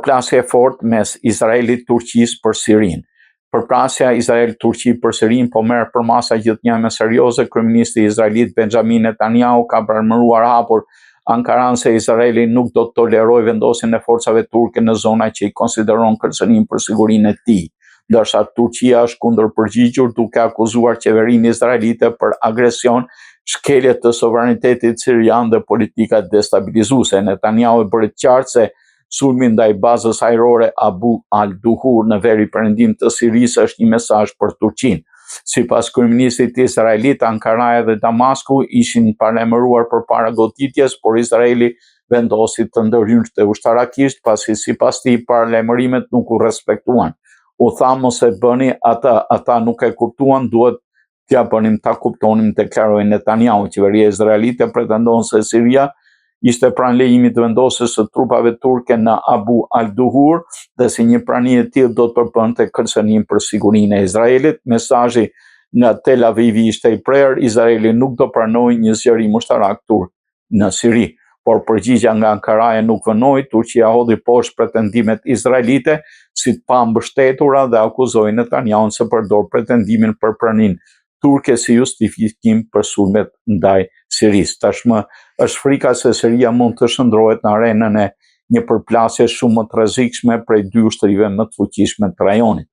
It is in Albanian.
përplasje e fortë mes Izraelit Turqisë për Sirinë. Përplasja Izrael-Turqi për Sirinë po merr përmasa gjithnjë më serioze. Kryeministri Izraelit Benjamin Netanyahu ka premëruar hapur Ankaran se Izraeli nuk do të tolerojë vendosjen e forcave turke në zona që i konsideron kërcënim për sigurinë e tij, ndërsa Turqia është kundërpërgjigjur duke akuzuar qeverinë izraelite për agresion, shkelje të sovranitetit sirian dhe politika destabilizuese. Netanyahu e bëri qartë se sulmi ndaj bazës ajrore Abu al-Duhur në veri perëndim të Sirisë është një mesazh për Turqinë. Sipas kryeministrit izraelit, Ankara dhe Damasku ishin paremëruar përpara goditjes, por Izraeli vendosi të ndërhyrte ushtarakisht pasi sipas tij paralajmërimet nuk u respektuan. U tha mos e bëni ata nuk e kuptuan, duhet t'ja bënim ta kuptonim, deklaroi Netanyahu. Qeveria izraelite pretendon se Siria ishte pranë lejimit të vendosjes së trupave turke në Abu al-Duhur dhe si një prani e tillë do të përbënte kërcënim për sigurinë e Izraelit. Mesazhi nga Tel Avivi ishte i prerë: Izraeli nuk do pranojë një zgjerim ushtarak turk në Siri. Por përgjigjja nga Ankara nuk vënoi. Turqia hodhi poshtë pretendimet izraelite si të pambështetura dhe akuzoi Netanyahun se përdor pretendimin për praninë turke si justifikim për sulmet ndaj Sirisë. Tashmë është frika se Siria mund të shndrohet në arenën e një përplasje shumë më të rrezikshme prej dy ushtrive më të fuqishme të rajonit.